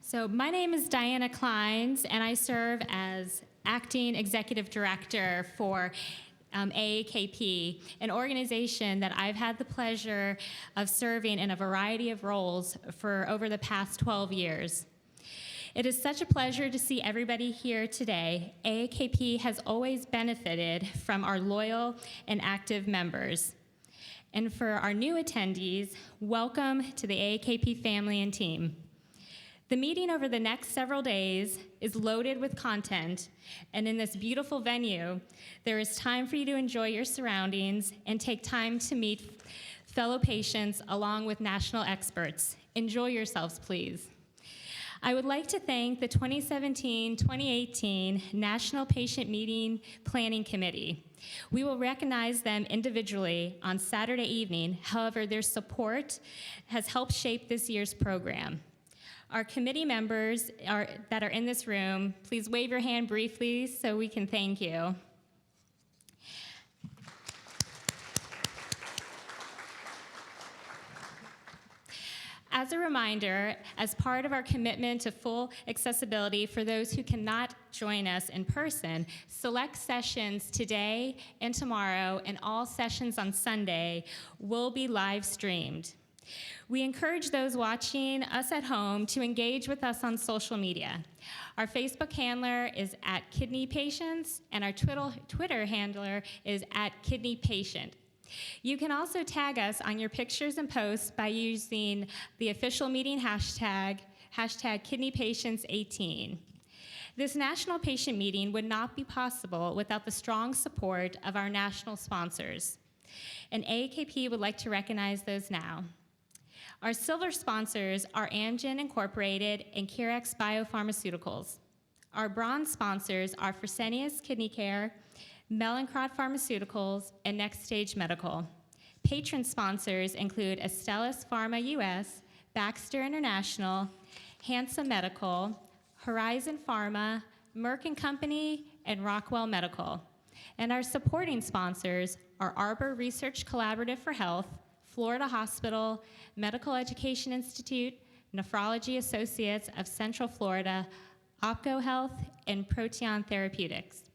So my name is Diana Klein, and I serve as Acting Executive Director for AAKP, an organization that I've had the pleasure of serving in a variety of roles for over the past 12 years. It is such a pleasure to see everybody here today. AAKP has always benefited from our loyal and active members. And for our new attendees, welcome to the AAKP family and team. The meeting over the next several days is loaded with content, and in this beautiful venue, there is time for you to enjoy your surroundings and take time to meet fellow patients along with national experts. Enjoy yourselves, please. I would like to thank the 2017-2018 National Patient Meeting Planning Committee. We will recognize them individually on Saturday evening. However, their support has helped shape this year's program. Our committee members that are in this room, please wave your hand briefly so we can thank you. As a reminder, as part of our commitment to full accessibility for those who cannot join us in person, select sessions today and tomorrow and all sessions on Sunday will be live streamed. We encourage those watching us at home to engage with us on social media. Our Facebook handler is @KidneyPatients, and our Twitter handler is @KidneyPatient. You can also tag us on your pictures and posts by using the official meeting hashtag KidneyPatients18. This national patient meeting would not be possible without the strong support of our national sponsors, and AAKP would like to recognize those now. Our silver sponsors are Amgen Incorporated and Curex Biopharmaceuticals. Our bronze sponsors are Fresenius Kidney Care, Mallinckrodt Pharmaceuticals, and Next Stage Medical. Patron sponsors include Astellas Pharma US, Baxter International, Hansa Medical, Horizon Pharma, Merck & Company, and Rockwell Medical. And our supporting sponsors are Arbor Research Collaborative for Health, Florida Hospital, Medical Education Institute, Nephrology Associates of Central Florida, Aakp Health, and Proteon Therapeutics.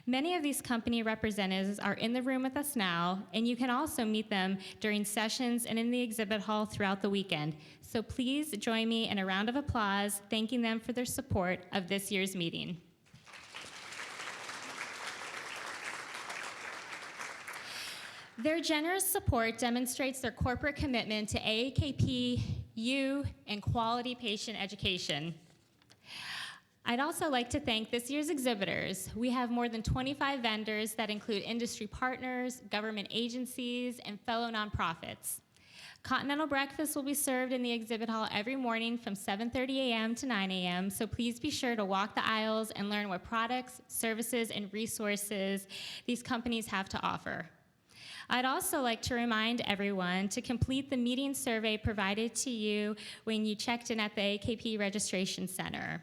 Many of these company representatives are in the room with us now, and you can also meet them during sessions and in the exhibit hall throughout the weekend. So please join me in a round of applause, thanking them for their support of this year's meeting. Their generous support demonstrates their corporate commitment to AAKP, you, and quality patient education. I'd also like to thank this year's exhibitors. We have more than 25 vendors that include industry partners, government agencies, and fellow nonprofits. Continental breakfast will be served in the exhibit hall every morning from 7:30 a.m. to 9 a.m., so please be sure to walk the aisles and learn what products, services, and resources these companies have to offer. I'd also like to remind everyone to complete the meeting survey provided to you when you checked in at the AAKP Registration Center.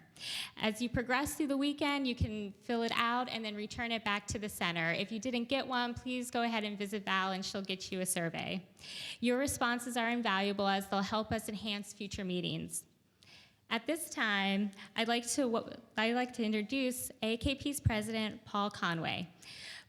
As you progress through the weekend, you can fill it out and then return it back to the center. If you didn't get one, please go ahead and visit Val and she'll get you a survey. Your responses are invaluable as they'll help us enhance future meetings. At this time, I'd like to introduce AAKP's president, Paul Conway.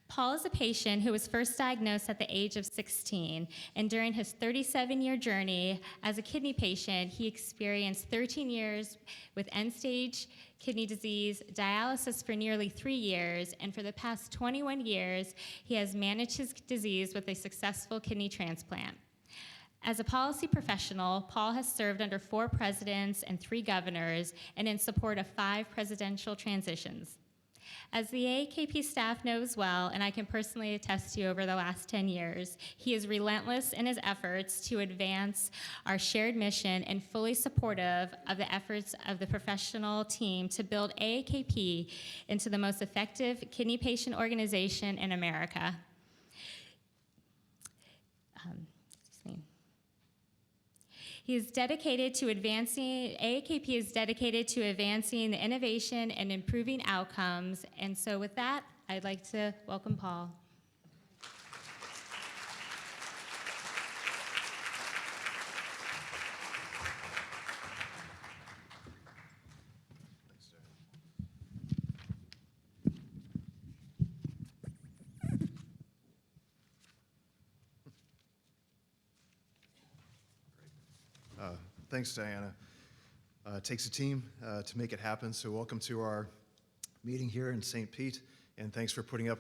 Paul is a patient who was first diagnosed at the age of 16, and during his 37-year journey as a kidney patient, he experienced 13 years with end-stage kidney disease, dialysis for nearly 3 years, and for the past 21 years, he has managed his disease with a successful kidney transplant. As a policy professional, Paul has served under 4 presidents and 3 governors, and in support of 5 presidential transitions. As the AAKP staff knows well, and I can personally attest to over the last 10 years, he is relentless in his efforts to advance our shared mission and fully supportive of the efforts of the professional team to build AAKP into the most effective kidney patient organization in America. AAKP is dedicated to advancing the innovation and improving outcomes. And so with that, I'd like to welcome Paul. Thanks, Diana. It takes a team to make it happen, so welcome to our meeting here in St. Pete, and thanks for putting up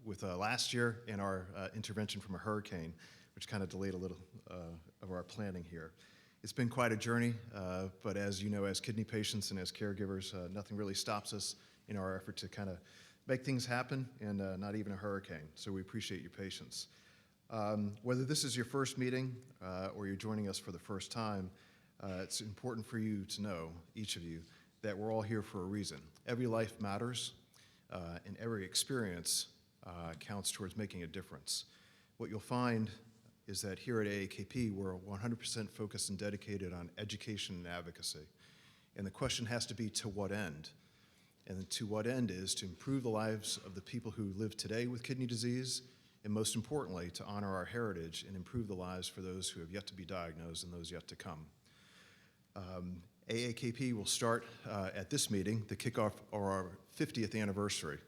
with last year and our intervention from a hurricane, which kind of delayed a little of our planning here. It's been quite a journey, but as you know, as kidney patients and as caregivers, nothing really stops us in our effort to kind of make things happen, and not even a hurricane, so we appreciate your patience. Whether this is your first meeting or you're joining us for the first time, it's important for you to know, each of you, that we're all here for a reason. Every life matters, and every experience counts towards making a difference. What you'll find is that here at AAKP, we're 100% focused and dedicated on education and advocacy. And the question has to be, to what end? And to what end is to improve the lives of the people who live today with kidney disease, and most importantly, to honor our heritage and improve the lives for those who have yet to be diagnosed and those yet to come. AAKP will start at this meeting, the kickoff of our 50th anniversary.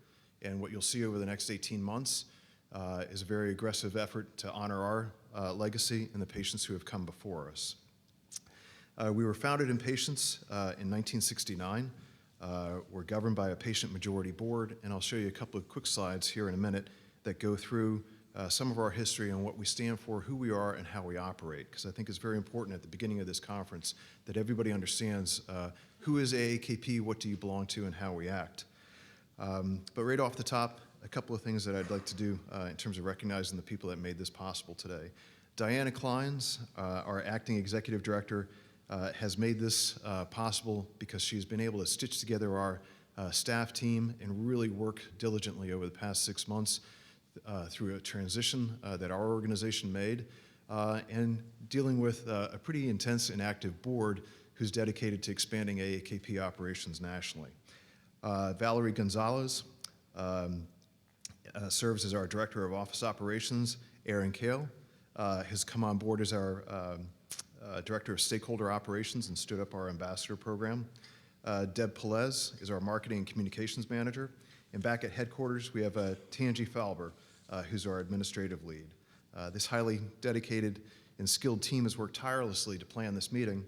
And what you'll see over the next 18 months is a very aggressive effort to honor our legacy and the patients who have come before us. We were founded in patients in 1969. We're governed by a patient majority board, and I'll show you a couple of quick slides here in a minute that go through some of our history and what we stand for, who we are, and how we operate, because I think it's very important at the beginning of this conference that everybody understands who is AAKP, what do you belong to, and how we act. But right off the top, a couple of things that I'd like to do in terms of recognizing the people that made this possible today. Diana Klein, our acting executive director, has made this possible because she's been able to stitch together our staff team and really work diligently over the past 6 months through a transition that our organization made and dealing with a pretty intense and active board who's dedicated to expanding AAKP operations nationally. Valerie Gonzalez serves as our Director of Office Operations. Aaron Kale has come on board as our Director of Stakeholder Operations and stood up our ambassador program. Deb Pelez is our Marketing and Communications Manager. And back at headquarters, we have Tangi Falber, who's our administrative lead. This highly dedicated and skilled team has worked tirelessly to plan this meeting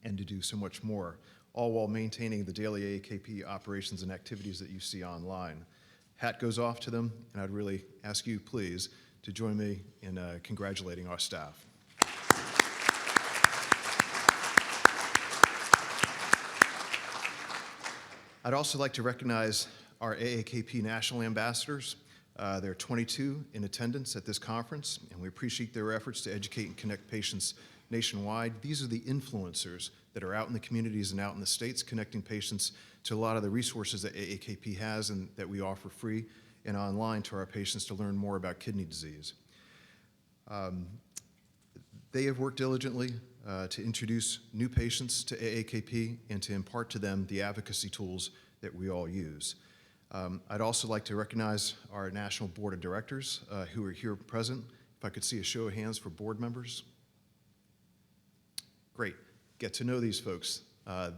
and to do so much more, all while maintaining the daily AAKP operations and activities that you see online. Hat goes off to them, and I'd really ask you, please, to join me in congratulating our staff. I'd also like to recognize our AAKP National Ambassadors. There are 22 in attendance at this conference, and we appreciate their efforts to educate and connect patients nationwide. These are the influencers that are out in the communities and out in the states, connecting patients to a lot of the resources that AAKP has and that we offer free and online to our patients to learn more about kidney disease. They have worked diligently to introduce new patients to AAKP and to impart to them the advocacy tools that we all use. I'd also like to recognize our National Board of Directors who are here present. If I could see a show of hands for board members. Great. Get to know these folks.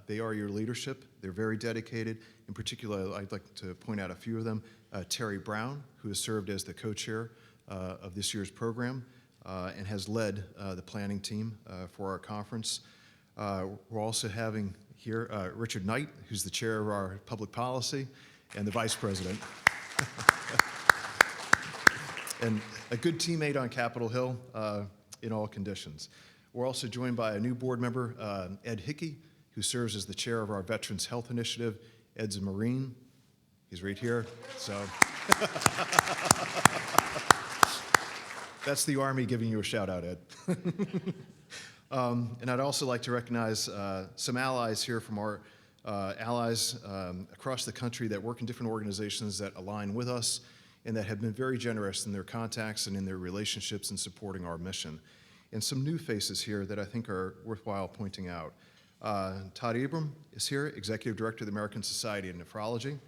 They are your leadership. They're very dedicated. In particular, I'd like to point out a few of them. Terry Brown, who has served as the co-chair of this year's program and has led the planning team for our conference. We're also having here Richard Knight, who's the chair of our public policy and the vice president. And a good teammate on Capitol Hill in all conditions. We're also joined by a new board member, Ed Hickey, who serves as the chair of our Veterans Health Initiative. Ed's a Marine. He's right here. So that's the Army giving you a shout out, Ed. And I'd also like to recognize some allies here from our allies across the country that work in different organizations that align with us and that have been very generous in their contacts and in their relationships in supporting our mission. And some new faces here that I think are worthwhile pointing out. Todd Abram is here, Executive Director of the American Society of Nephrology.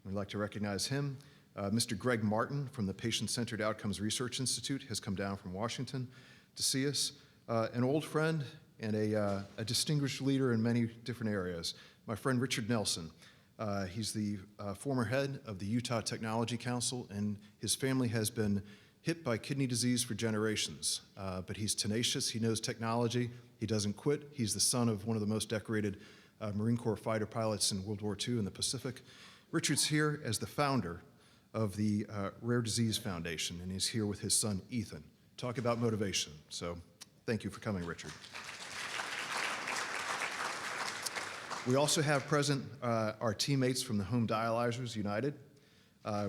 We'd like to recognize him. Mr. Greg Martin from the Patient-Centered Outcomes Research Institute has come down from Washington to see us. An old friend and a distinguished leader in many different areas, my friend Richard Nelson. He's the former head of the Utah Technology Council, and his family has been hit by kidney disease for generations, but he's tenacious, he knows technology, he doesn't quit. He's the son of one of the most decorated Marine Corps fighter pilots in World War II in the Pacific. Richard's here as the founder of the Rare Disease Foundation, and he's here with his son, Ethan. Talk about motivation. So thank you for coming, Richard. We also have present our teammates from the Home Dialyzers United.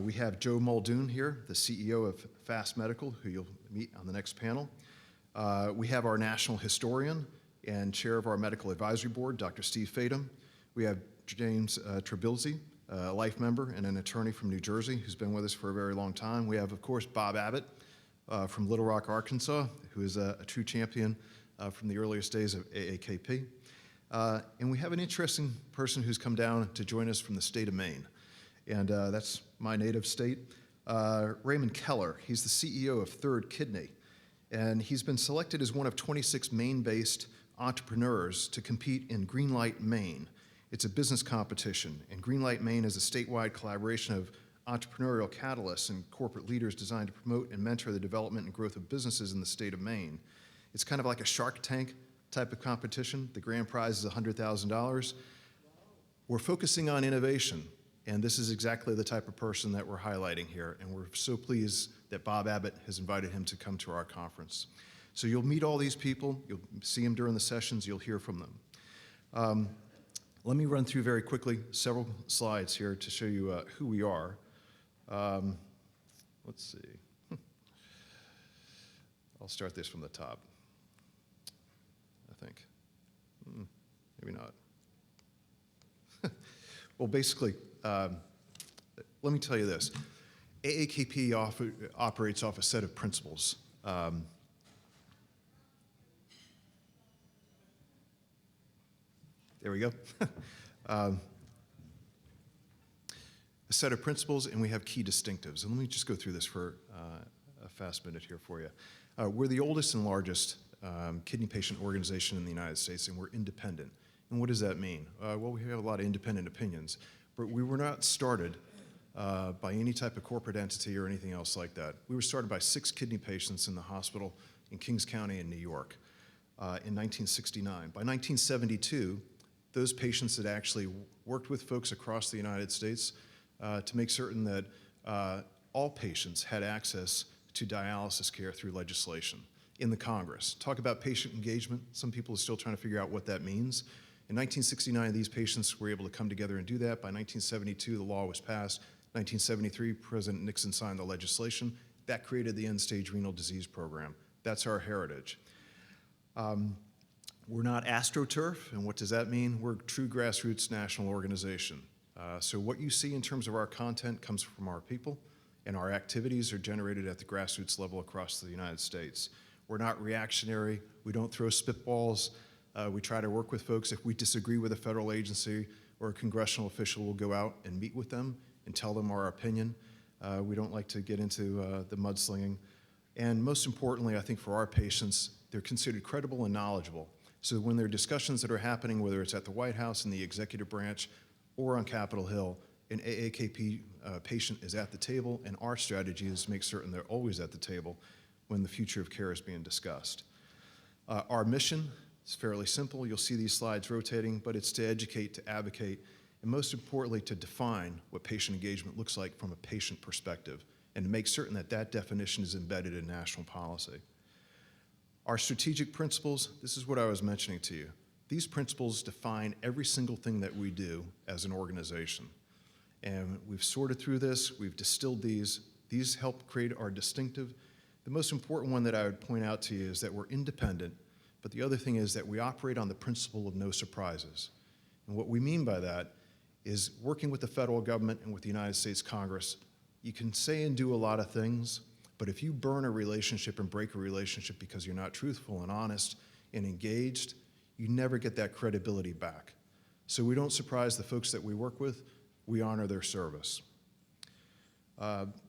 We have Joe Muldoon here, the CEO of Fast Medical, who you'll meet on the next panel. We have our national historian and chair of our medical advisory board, Dr. Steve Fadum. We have James Trebilzi, a life member and an attorney from New Jersey who's been with us for a very long time. We have, of course, Bob Abbott from Little Rock, Arkansas, who is a true champion from the earliest days of AAKP. And we have an interesting person who's come down to join us from the state of Maine. And that's my native state. Raymond Keller, he's the CEO of Third Kidney. And he's been selected as one of 26 Maine-based entrepreneurs to compete in Greenlight Maine. It's a business competition, and Greenlight Maine is a statewide collaboration of entrepreneurial catalysts and corporate leaders designed to promote and mentor the development and growth of businesses in the state of Maine. It's kind of like a Shark Tank type of competition. The grand prize is $100,000. We're focusing on innovation, and this is exactly the type of person that we're highlighting here, and we're so pleased that Bob Abbott has invited him to come to our conference. So you'll meet all these people, you'll see them during the sessions, you'll hear from them. Let me run through very quickly several slides here to show you who we are. Let's see. I'll start this from the top, I think. Maybe not. Well, basically, let me tell you this. AAKP operates off a set of principles. There we go. A set of principles, and we have key distinctives. And let me just go through this for a fast minute here for you. We're the oldest and largest kidney patient organization in the United States, and we're independent. And what does that mean? Well, we have a lot of independent opinions, but we were not started by any type of corporate entity or anything else like that. We were started by 6 kidney patients in the hospital in Kings County in New York in 1969. By 1972, those patients had actually worked with folks across the United States to make certain that all patients had access to dialysis care through legislation in the Congress. Talk about patient engagement. Some people are still trying to figure out what that means. In 1969, these patients were able to come together and do that. By 1972, the law was passed. 1973, President Nixon signed the legislation. That created the end-stage renal disease program. That's our heritage. We're not AstroTurf, and what does that mean? We're a true grassroots national organization. So what you see in terms of our content comes from our people, and our activities are generated at the grassroots level across the United States. We're not reactionary. We don't throw spitballs. We try to work with folks. If we disagree with a federal agency or a congressional official, we'll go out and meet with them and tell them our opinion. We don't like to get into the mudslinging. And most importantly, I think for our patients, they're considered credible and knowledgeable. So when there are discussions that are happening, whether it's at the White House in the executive branch or on Capitol Hill, an AAKP patient is at the table, and our strategy is to make certain they're always at the table when the future of care is being discussed. Our mission is fairly simple. You'll see these slides rotating, but it's to educate, to advocate, and most importantly, to define what patient engagement looks like from a patient perspective, and to make certain that that definition is embedded in national policy. Our strategic principles, this is what I was mentioning to you. These principles define every single thing that we do as an organization. And we've sorted through this, we've distilled these. These help create our distinctive. The most important one that I would point out to you is that we're independent, but the other thing is that we operate on the principle of no surprises. And what we mean by that is working with the federal government and with the United States Congress, you can say and do a lot of things, but if you burn a relationship and break a relationship because you're not truthful and honest and engaged, you never get that credibility back. So we don't surprise the folks that we work with, we honor their service.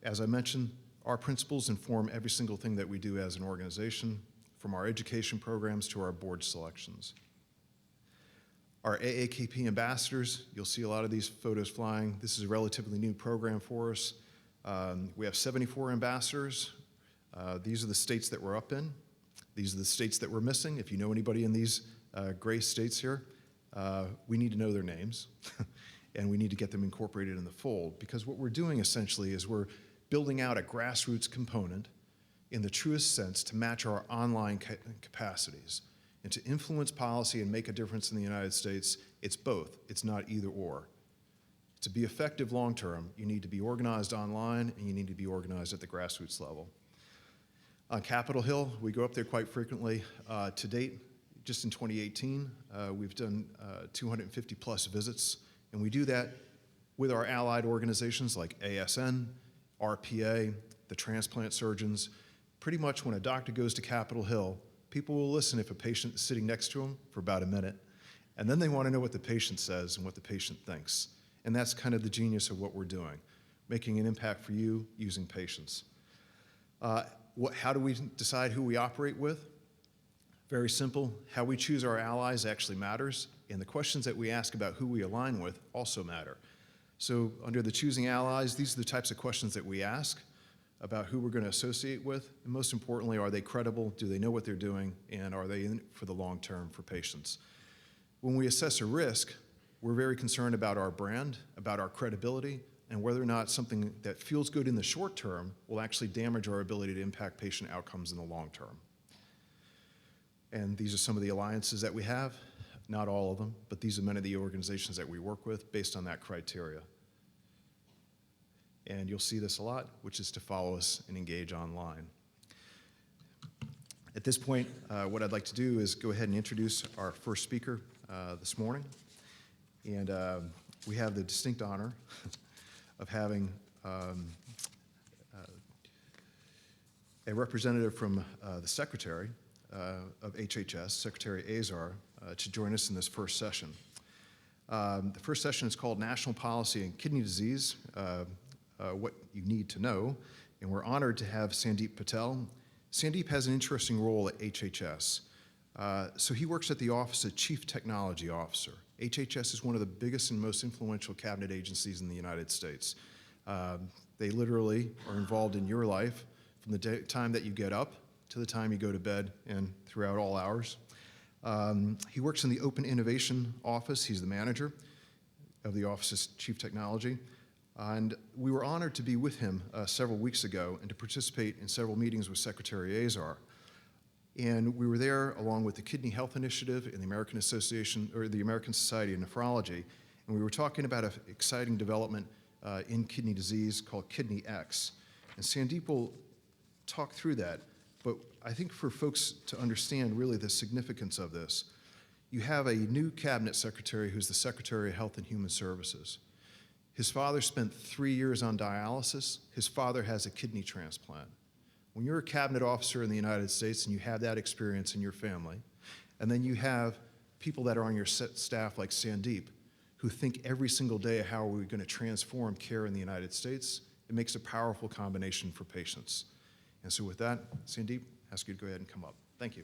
As I mentioned, our principles inform every single thing that we do as an organization, from our education programs to our board selections. Our AAKP ambassadors, you'll see a lot of these photos flying. This is a relatively new program for us. We have 74 ambassadors These are the states that we're up in. These are the states that we're missing. If you know anybody in these gray states here, we need to know their names, and we need to get them incorporated in the fold, because what we're doing essentially is we're building out a grassroots component in the truest sense to match our online capacities. And to influence policy and make a difference in the United States, it's both. It's not either or. To be effective long-term, you need to be organized online and you need to be organized at the grassroots level. On Capitol Hill, we go up there quite frequently. To date, just in 2018, we've done 250 plus visits, and we do that with our allied organizations like ASN, RPA, the transplant surgeons. Pretty much when a doctor goes to Capitol Hill, people will listen if a patient is sitting next to them for about a minute, and then they want to know what the patient says and what the patient thinks. And that's kind of the genius of what we're doing, making an impact for you using patients. How do we decide who we operate with? Very simple. How we choose our allies actually matters, and the questions that we ask about who we align with also matter. So under the choosing allies, these are the types of questions that we ask about who we're going to associate with, and most importantly, are they credible, do they know what they're doing, and are they in it for the long term for patients? When we assess a risk, we're very concerned about our brand, about our credibility, and whether or not something that feels good in the short term will actually damage our ability to impact patient outcomes in the long term. And these are some of the alliances that we have, not all of them, but these are many of the organizations that we work with based on that criteria. And you'll see this a lot, which is to follow us and engage online. At this point, what I'd like to do is go ahead and introduce our first speaker this morning. And we have the distinct honor of having a representative from the Secretary of HHS, Secretary Azar, to join us in this first session. The first session is called National Policy in Kidney Disease, What You Need to Know, and we're honored to have Sandeep Patel. Sandeep has an interesting role at HHS. So he works at the Office of Chief Technology Officer. HHS is one of the biggest and most influential cabinet agencies in the United States. They literally are involved in your life from the time that you get up to the time you go to bed and throughout all hours. He works in the Open Innovation Office. He's the manager of the Office of Chief Technology. And we were honored to be with him several weeks ago and to participate in several meetings with Secretary Azar. And we were there along with the Kidney Health Initiative and the American Association, or the American Society of Nephrology, and we were talking about an exciting development in kidney disease called Kidney X. And Sandeep will talk through that, but I think for folks to understand really the significance of this, you have a new cabinet secretary who's the Secretary of Health and Human Services. His father spent 3 years on dialysis. His father has a kidney transplant. When you're a cabinet officer in the United States and you have that experience in your family, and then you have people that are on your staff like Sandeep, who think every single day how are we going to transform care in the United States, it makes a powerful combination for patients. And so with that, Sandeep, I ask you to go ahead and come up. Thank you.